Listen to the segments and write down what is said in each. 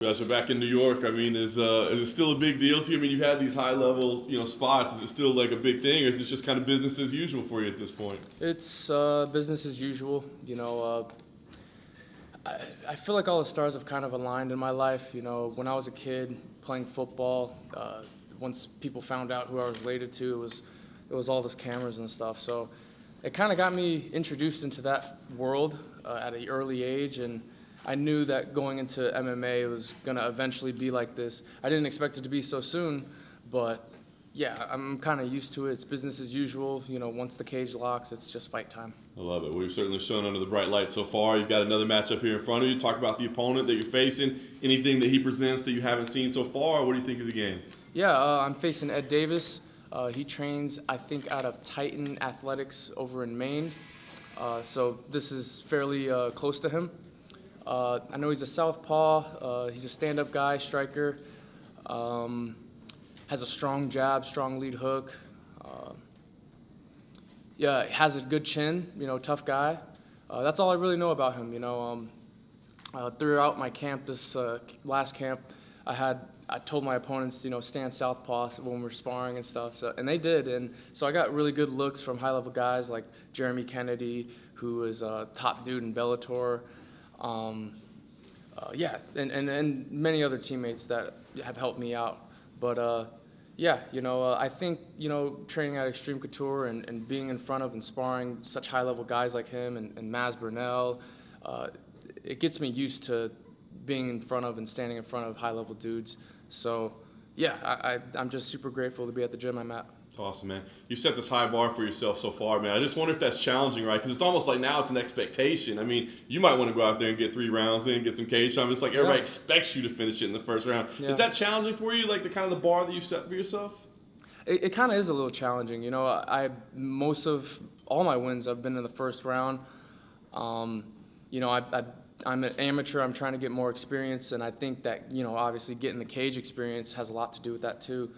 Gotcha. Back in New York, I mean, is it still a big deal to you? I mean, you've had these high level, spots. Is it still like a big thing, or is it just kind of business as usual for you at this point? It's business as usual. I feel like all the stars have kind of aligned in my life. When I was a kid playing football, once people found out who I was related to, it was all this cameras and stuff. So it kind of got me introduced into that world at an early age, and I knew that going into MMA it was going to eventually be like this. I didn't expect it to be so soon, but yeah, I'm kind of used to it. It's business as usual. Once the cage locks, it's just fight time. I love it. We've certainly shown under the bright light so far. You've got another matchup here in front of you. Talk about the opponent that you're facing. Anything that he presents that you haven't seen so far? What do you think of the game? Yeah, I'm facing Ed Davis. He trains, I think, out of Titan Athletics over in Maine. So this is fairly close to him. I know he's a southpaw. He's a stand-up guy, striker. Has a strong jab, strong lead hook. Yeah, has a good chin. Tough guy. That's all I really know about him. Throughout my camp, this last camp, I told my opponents, stand southpaw when we're sparring and stuff. So, and they did, and so I got really good looks from high-level guys like Jeremy Kennedy, who is a top dude in Bellator. Yeah, and many other teammates that have helped me out. But yeah, I think training at Extreme Couture and being in front of and sparring such high-level guys like him and Maz Burnell, it gets me used to being in front of and standing in front of high-level dudes. So yeah, I'm just super grateful to be at the gym I'm at. It's awesome, man. You set this high bar for yourself so far, man. I just wonder if that's challenging, right? Because it's almost like now it's an expectation. I mean, you might want to go out there and get 3 rounds in, get some cage time. It's like everybody expects you to finish it in the first round. Yeah. Is that challenging for you, like the kind of the bar that you set for yourself? It kind of is a little challenging. Most of all my wins I've been in the first round. I'm an amateur. I'm trying to get more experience, and I think that obviously getting the cage experience has a lot to do with that too.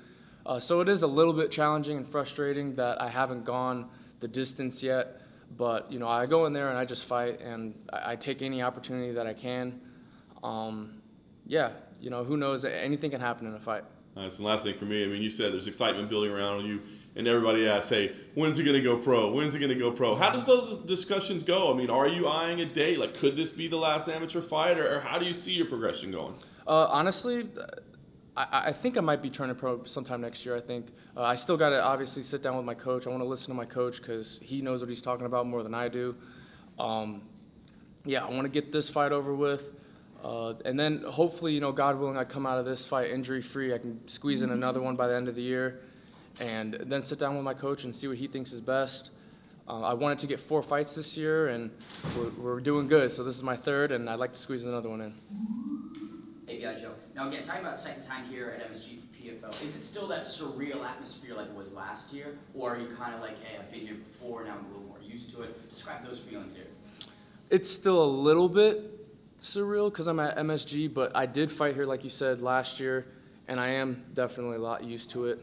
So it is a little bit challenging and frustrating that I haven't gone the distance yet, but I go in there and I just fight, and I take any opportunity that I can. Yeah, who knows? Anything can happen in a fight. Nice. And last thing for me, I mean, you said there's excitement building around you, and everybody asks, hey, when's he going to go pro? When's he going to go pro? How does those discussions go? I mean, are you eyeing a date? Like, could this be the last amateur fight, or how do you see your progression going? Honestly, I think I might be turning pro sometime next year. I think I still got to obviously sit down with my coach. I want to listen to my coach because he knows what he's talking about more than I do. Yeah, I want to get this fight over with, and then hopefully, God willing, I come out of this fight injury-free. I can squeeze in another one by the end of the year, and then sit down with my coach and see what he thinks is best. I wanted to get 4 fights this year, and we're doing good. So this is my 3rd, and I'd like to squeeze another one in. Hey, Biaggio. Now, again, talking about the second time here at MSG for PFL, is it still that surreal atmosphere like it was last year? Or are you kind of like, hey, I've been here before, now I'm a little more used to it? Describe those feelings here. It's still a little bit surreal because I'm at MSG, but I did fight here, like you said, last year, and I am definitely a lot used to it.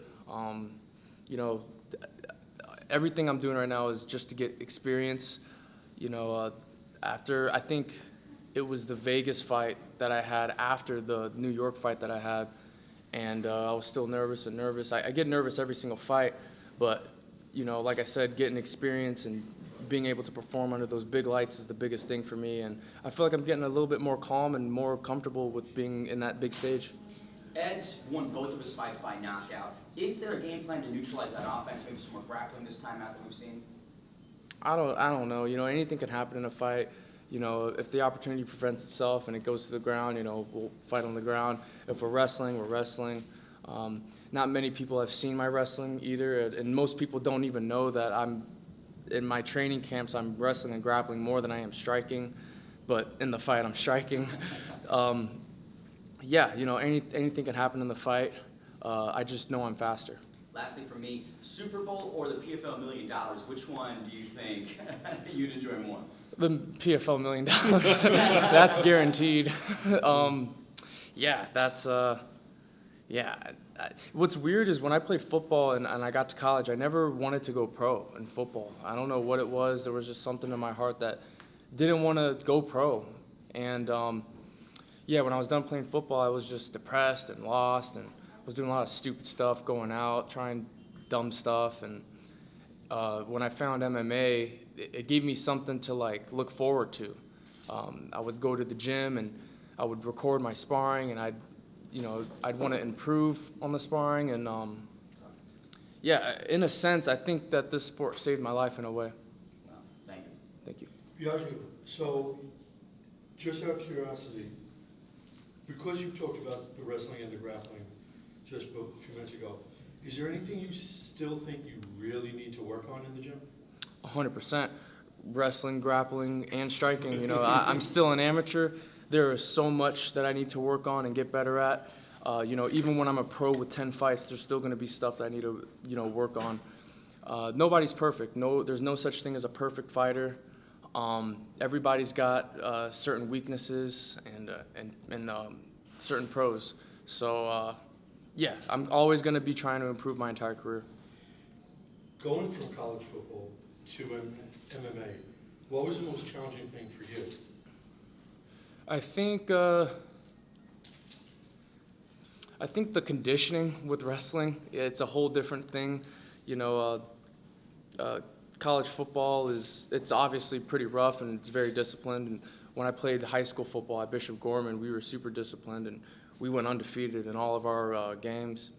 Everything I'm doing right now is just to get experience. After, I think it was the Vegas fight that I had after the New York fight that I had, and I was still nervous. I get nervous every single fight, but like I said, getting experience and being able to perform under those big lights is the biggest thing for me, and I feel like I'm getting a little bit more calm and more comfortable with being in that big stage. Ed's won both of his fights by knockout. Is there a game plan to neutralize that offense, maybe some more grappling this time out that we've seen? I don't know. Anything can happen in a fight. If the opportunity presents itself and it goes to the ground, we'll fight on the ground. If we're wrestling, we're wrestling. Not many people have seen my wrestling either, and most people don't even know that in my training camps, I'm wrestling and grappling more than I am striking, but in the fight, I'm striking. Yeah, anything can happen in the fight. I just know I'm faster. Lastly for me, Super Bowl or the PFL $1 million, which one do you think you'd enjoy more? The PFL $1 million, that's guaranteed. Yeah, that's, yeah. What's weird is when I played football and I got to college, I never wanted to go pro in football. I don't know what it was. There was just something in my heart that didn't want to go pro. And, Yeah, when I was done playing football, I was just depressed and lost, and was doing a lot of stupid stuff, going out, trying dumb stuff. And when I found MMA, it gave me something to like look forward to. I would go to the gym and I would record my sparring, and I'd want to improve on the sparring. And yeah, in a sense, I think that this sport saved my life in a way. Wow, thank you. Thank you. Biaggio, so just out of curiosity, because you talked about the wrestling and the grappling just a few minutes ago, is there anything you still think you really need to work on in the gym? 100%. Wrestling, grappling, and striking. I'm still an amateur. There is so much that I need to work on and get better at. Even when I'm a pro with 10 fights, there's still going to be stuff that I need to, work on. Nobody's perfect. There's no such thing as a perfect fighter. Everybody's got certain weaknesses and certain pros. So, yeah, I'm always going to be trying to improve my entire career. Going from college football to MMA, what was the most challenging thing for you? I think the conditioning with wrestling, it's a whole different thing. College football it's obviously pretty rough and it's very disciplined. And when I played high school football at Bishop Gorman, we were super disciplined and we went undefeated in all of our games.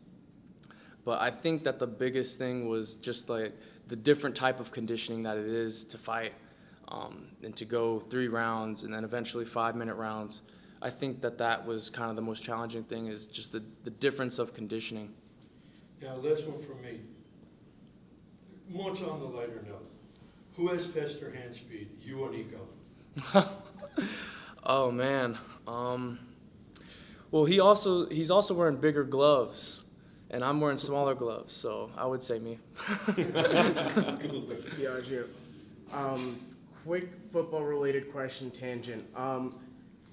But I think that the biggest thing was just like the different type of conditioning that it is to fight, and to go 3 rounds and then eventually 5-minute rounds. I think that was kind of the most challenging thing, is just the difference of conditioning. Now, last one from me. More on the lighter note. Who has faster hand speed, you or Nico? Oh man. Well, he's also wearing bigger gloves, and I'm wearing smaller gloves, so I would say me. Biaggio. Quick football-related question tangent.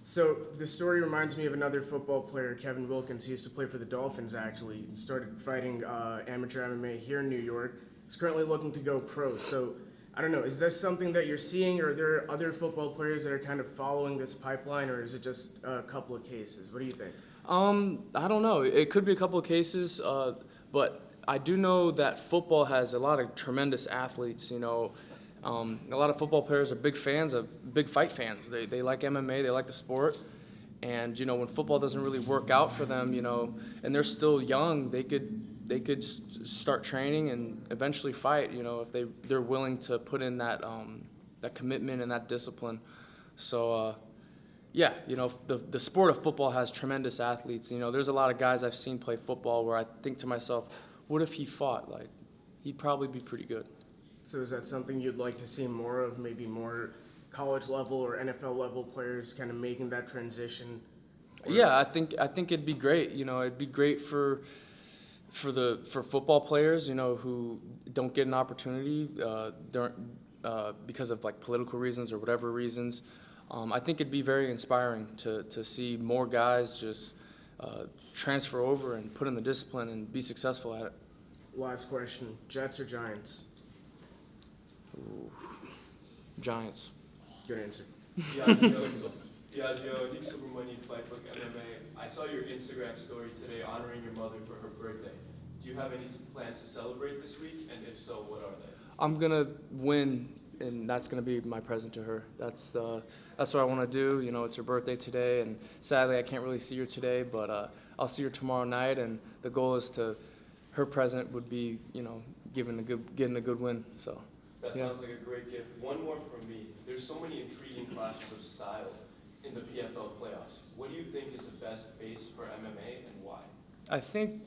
So the story reminds me of another football player, Kevin Wilkins. He used to play for the Dolphins, actually. He started fighting amateur MMA here in New York. He's currently looking to go pro. So I don't know, is this something that you're seeing, or are there other football players that are kind of following this pipeline, or is it just a couple of cases? What do you think? I don't know. It could be a couple of cases, but I do know that football has a lot of tremendous athletes. A lot of football players are big fight fans. They like MMA, they like the sport. And, when football doesn't really work out for them, and they're still young, they could start training and eventually fight, if they're willing to put in that commitment and that discipline. So, yeah, the sport of football has tremendous athletes. There's a lot of guys I've seen play football where I think to myself, what if he fought? Like, he'd probably be pretty good. So is that something you'd like to see more of, maybe more college level or NFL level players kind of making that transition? Yeah, I think it'd be great. It'd be great for football players, who don't get an opportunity because of like political reasons or whatever reasons. I think it'd be very inspiring to see more guys just transfer over and put in the discipline and be successful at it. Last question, Jets or Giants? Ooh. Giants. Good answer. Biaggio, Nick Subramanian, Fightbook MMA. I saw your Instagram story today honoring your mother for her birthday. Do you have any plans to celebrate this week? And if so, what are they? I'm gonna win, and that's gonna be my present to her. That's what I want to do. It's her birthday today, and sadly I can't really see her today, but I'll see her tomorrow night. And the goal is her present would be, getting a good win. So. That sounds like a great gift. One more from me. There's so many intriguing clashes of style in the PFL playoffs. What do you think is the best base for MMA and why? I think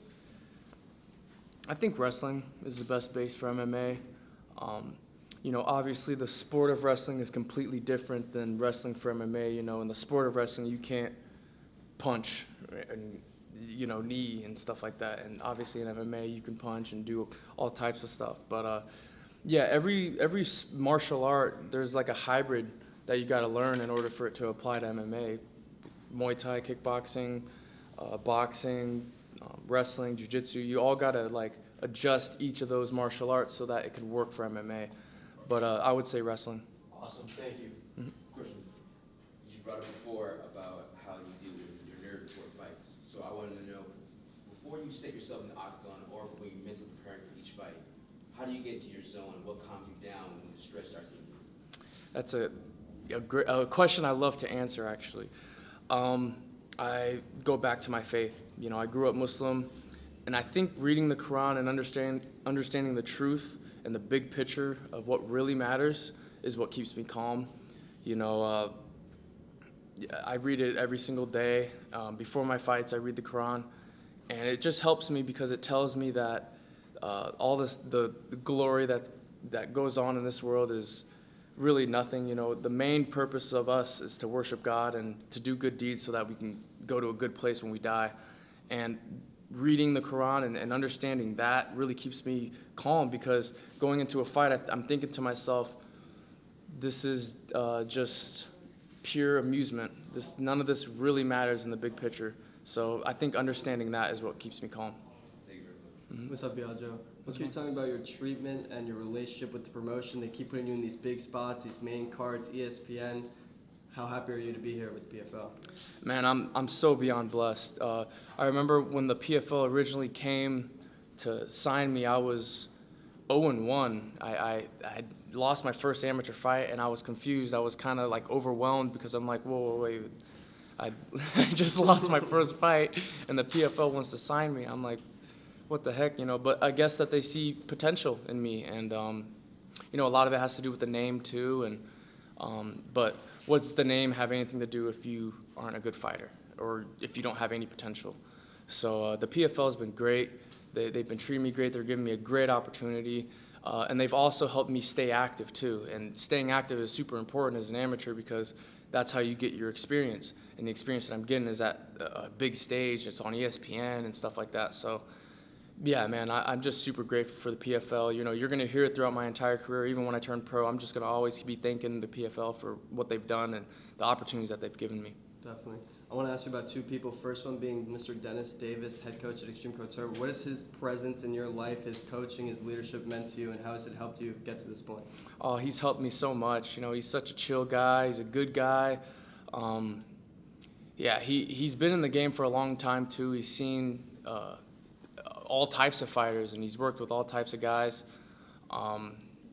wrestling is the best base for MMA. Obviously the sport of wrestling is completely different than wrestling for MMA. In the sport of wrestling, you can't punch and knee and stuff like that. And obviously in MMA, you can punch and do all types of stuff. But yeah, every martial art, there's like a hybrid that you got to learn in order for it to apply to MMA. Muay Thai, kickboxing, boxing, wrestling, jiu-jitsu, you all got to like adjust each of those martial arts so that it could work for MMA. But I would say wrestling. Awesome, thank you. Question. You brought up before about how you deal with I wanted to know, before you set yourself in the octagon or when you're mentally preparing for each fight, how do you get into your zone? What calms you down when the stress starts hitting you? That's a question I love to answer, actually. I go back to my faith. You know, I grew up Muslim, and I think reading the Quran and understanding the truth and the big picture of what really matters is what keeps me calm. You know, I read it every single day. Before my fights, I read the Quran, and it just helps me because it tells me that all the glory that goes on in this world is really nothing. You know, the main purpose of us is to worship God and to do good deeds so that we can go to a good place when we die. And reading the Quran and understanding that really keeps me calm, because going into a fight, I'm thinking to myself, this is just pure amusement. None of this really matters in the big picture. So I think understanding that is what keeps me calm. What's up, Biaggio? Can you tell me about your treatment and your relationship with the promotion? They keep putting you in these big spots, these main cards, ESPN. How happy are you to be here with the PFL? Man, I'm so beyond blessed. I remember when the PFL originally came to sign me, I was 0-1. I lost my first amateur fight, and I was confused. I was kind of like overwhelmed because I'm like, whoa, wait. I just lost my first fight, and the PFL wants to sign me. I'm like, what the heck, you know? But I guess that they see potential in me, and you know, a lot of it has to do with the name too. And but what's the name have anything to do if you aren't a good fighter or if you don't have any potential? So the PFL has been great. They've been treating me great. They're giving me a great opportunity, and they've also helped me stay active too. And staying active is super important as an amateur because that's how you get your experience. And the experience that I'm getting is at a big stage. It's on ESPN and stuff like that. So yeah, man, I'm just super grateful for the PFL. You know, you're going to hear it throughout my entire career. Even when I turn pro, I'm just going to always be thanking the PFL for what they've done and the opportunities that they've given me. Definitely. I want to ask you about two people. First one being Mr. Dennis Davis, head coach at Extreme Couture. What has his presence in your life, his coaching, his leadership meant to you, and how has it helped you get to this point? Oh, he's helped me so much. You know, he's such a chill guy. He's a good guy. Yeah, he's been in the game for a long time too. He's seen all types of fighters, and he's worked with all types of guys.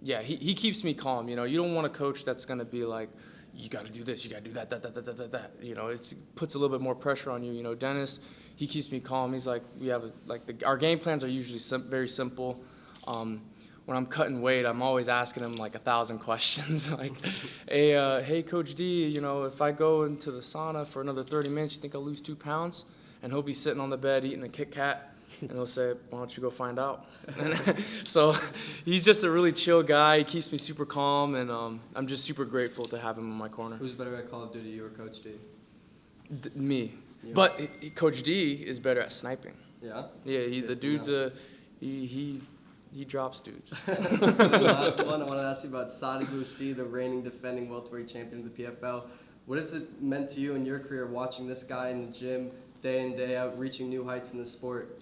Yeah, he keeps me calm. You know, you don't want a coach that's going to be like, you got to do this, you got to do that. You know, it puts a little bit more pressure on you. You know, Dennis, he keeps me calm. He's like, our game plans are usually very simple. When I'm cutting weight, I'm always asking him like 1,000 questions. Like, hey, Coach D, you know, if I go into the sauna for another 30 minutes, you think I'll lose 2 pounds? And he'll be sitting on the bed eating a Kit Kat. And he'll say, why don't you go find out? So he's just a really chill guy. He keeps me super calm, and I'm just super grateful to have him in my corner. Who's better at Call of Duty, you or Coach D? Me. You. But Coach D is better at sniping. Yeah? Yeah, the dude's he drops dudes. Last one, I want to ask you about Sadi Boussi, the reigning defending welterweight champion of the PFL. What has it meant to you in your career watching this guy in the gym day in, day out, reaching new heights in the sport?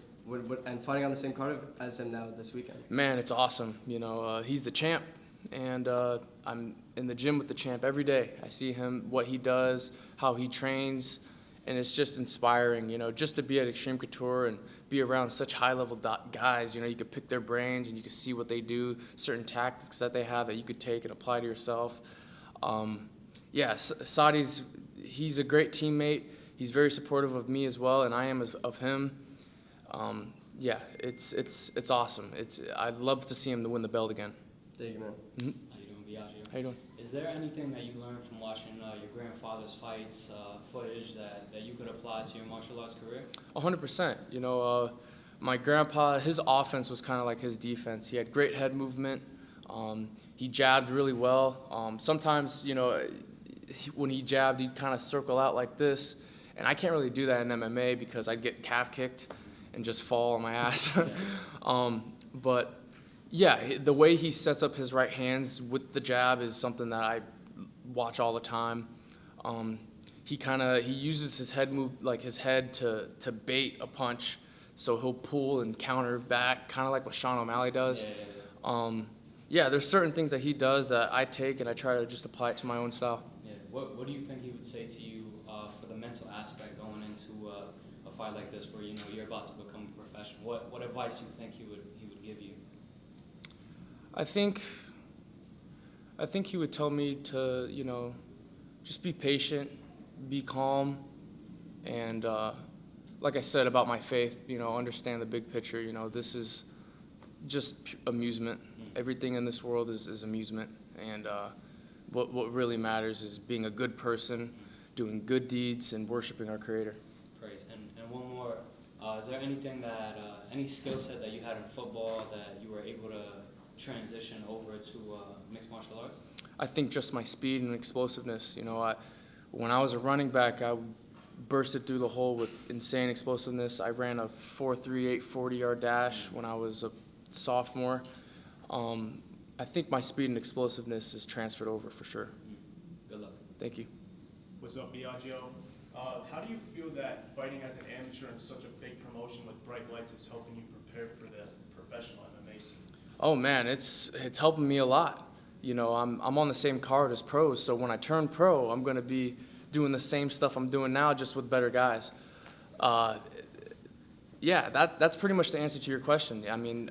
And fighting on the same card as him now this weekend? Man, it's awesome. You know, he's the champ, and I'm in the gym with the champ every day. I see him, what he does, how he trains, and it's just inspiring. You know, just to be at Extreme Couture and be around such high-level guys. You know, you could pick their brains and you could see what they do, certain tactics that they have that you could take and apply to yourself. Yeah, he's a great teammate. He's very supportive of me as well, and I am of him. Yeah, it's awesome. I'd love to see him to win the belt again. Thank you, man. Mm-hmm. How you doing, Biaggio? How you doing? Is there anything that you learned from watching your grandfather's fights, footage that you could apply to your martial arts career? 100%. You know, my grandpa, his offense was kind of like his defense. He had great head movement. He jabbed really well. Sometimes, you know, when he jabbed, he'd kind of circle out like this. And I can't really do that in MMA because I'd get calf kicked and just fall on my ass. But yeah, the way he sets up his right hands with the jab is something that I watch all the time. He uses his head to bait a punch, so he'll pull and counter back, kind of like what Sean O'Malley does. Yeah, there's certain things that he does that I take and I try to just apply it to my own style. Yeah. What do you think he would say to you for the mental aspect going into a a fight like this where you're about to become a professional? What advice do you think he would give you? I think he would tell me to, just be patient, be calm, and like I said about my faith, understand the big picture. This is just amusement. Everything in this world is amusement, and what really matters is being a good person, doing good deeds, and worshiping our Creator. Praise. And one more, is there anything that, any skill set that you had in football that you were able to transition over to mixed martial arts? I think just my speed and explosiveness. When I was a running back, I bursted through the hole with insane explosiveness. I ran a 4.38 40-yard dash when I was a sophomore. I think my speed and explosiveness is transferred over for sure. Good luck. Thank you. What's up, Biaggio? How do you feel that fighting as an amateur in such a big promotion with bright lights is helping you prepare for the professional MMA scene? Oh man, it's helping me a lot. I'm on the same card as pros, so when I turn pro, I'm going to be doing the same stuff I'm doing now, just with better guys. Yeah, that's pretty much the answer to your question. I mean,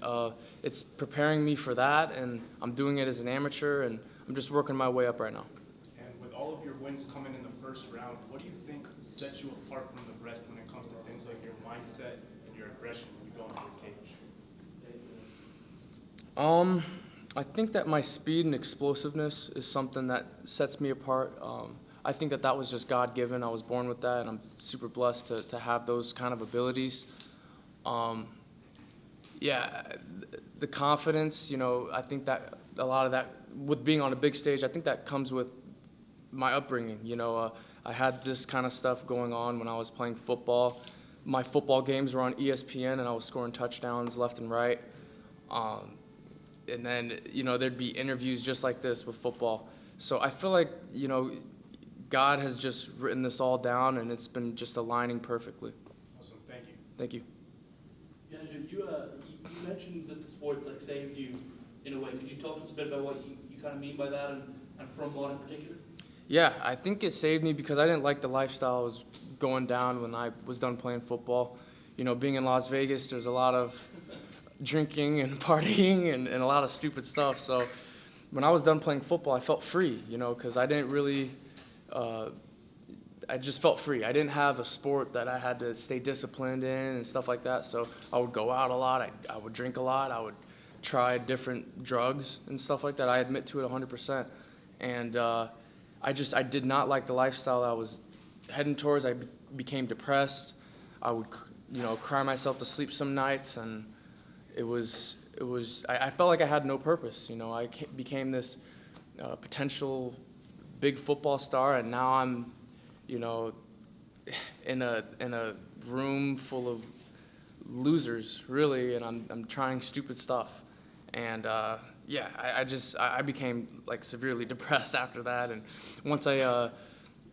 it's preparing me for that, and I'm doing it as an amateur, and I'm just working my way up right now. And with all of your wins coming in the first round, what do you think sets you apart from the rest when it comes to things like your mindset and your aggression when you go into the cage? I think that my speed and explosiveness is something that sets me apart. I think that was just God-given. I was born with that, and I'm super blessed to have those kind of abilities. Yeah, the confidence, I think that a lot of that, with being on a big stage, I think that comes with my upbringing. I had this kind of stuff going on when I was playing football. My football games were on ESPN, and I was scoring touchdowns left and right. And then, there'd be interviews just like this with football. So I feel like, God has just written this all down, and it's been just aligning perfectly. Awesome, thank you. Thank you. Yeah, you mentioned that the sports saved you in a way. Could you talk to us a bit about what you kind of mean by that, and from what in particular? Yeah, I think it saved me because I didn't like the lifestyle I was going down when I was done playing football. Being in Las Vegas, there's a lot of drinking and partying and a lot of stupid stuff. So when I was done playing football, I felt free, because I didn't really, I just felt free. I didn't have a sport that I had to stay disciplined in and stuff like that. So I would go out a lot. I would drink a lot. I would try different drugs and stuff like that. I admit to it 100%. And I did not like the lifestyle I was heading towards. I became depressed. I would, cry myself to sleep some nights, and I felt like I had no purpose. I became this potential big football star, and now I'm, in a room full of losers, really, and I'm trying stupid stuff. And yeah, I became severely depressed after that. And once I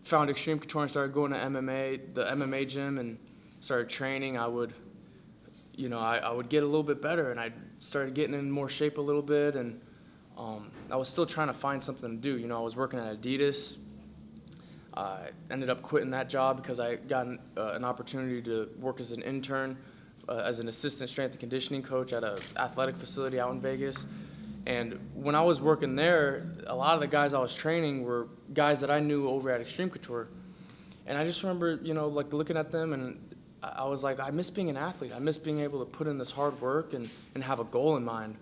found Extreme Couture and started going to the MMA gym, and started training, I would get a little bit better, and I started getting in more shape a little bit, and I was still trying to find something to do. I was working at Adidas. I ended up quitting that job because I got an opportunity to work as an intern, as an assistant strength and conditioning coach at an athletic facility out in Vegas. And when I was working there, a lot of the guys I was training were guys that I knew over at Extreme Couture. And I just remember, looking at them, and I was like, I miss being an athlete. I miss being able to put in this hard work and have a goal in mind.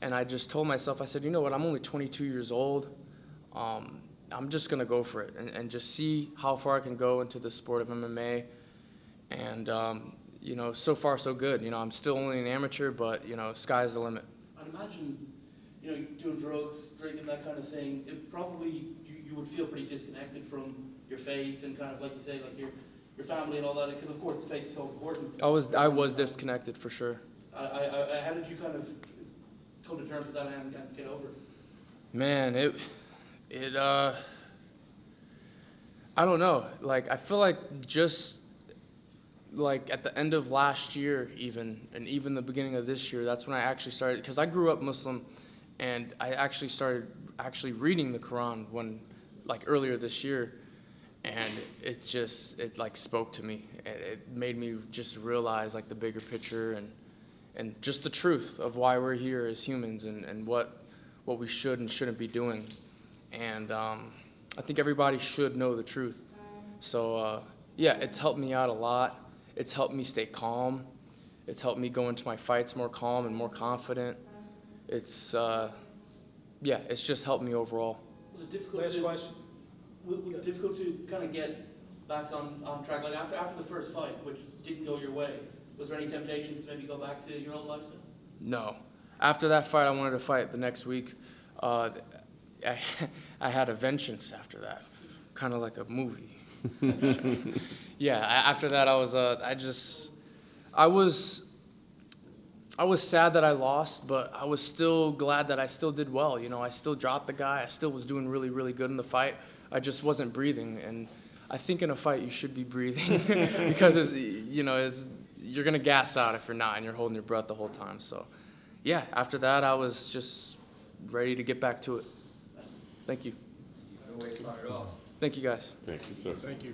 And I just told myself, I said, you know what, I'm only 22 years old. I'm just going to go for it and just see how far I can go into the sport of MMA. And, so far so good. I'm still only an amateur, but, sky's the limit. I'd imagine, doing drugs, drinking, that kind of thing, it probably, you would feel pretty disconnected from your faith and kind of, like you say, your family and all that, because of course the faith is so important. I was disconnected for sure. How did you kind of come to terms with that and get over it? Man, I don't know. I feel like just at the end of last year and even the beginning of this year, that's when I actually started, because I grew up Muslim, and I actually started reading the Quran earlier this year. and it like spoke to me. It made me just realize like the bigger picture and just the truth of why we're here as humans and what we should and shouldn't be doing. And I think everybody should know the truth. So yeah, it's helped me out a lot. It's helped me stay calm. It's helped me go into my fights more calm and more confident. It's yeah, it's just helped me overall. Was it difficult Last to, question. was it difficult to kind of get back on track? Like after the first fight, which didn't go your way, was there any temptations to maybe go back to your old lifestyle? No. After that fight, I wanted to fight the next week. I had a vengeance after that, kind of like a movie. Yeah. After that, I was sad that I lost, but I was still glad that I still did well. You know, I still dropped the guy. I still was doing really, really good in the fight. I just wasn't breathing, and I think in a fight you should be breathing because you're gonna gas out if you're not, and you're holding your breath the whole time. So, yeah. After that, I was just ready to get back to it. Thank you. Good way to start it off. Thank you, guys. Thank you, sir. Thank you.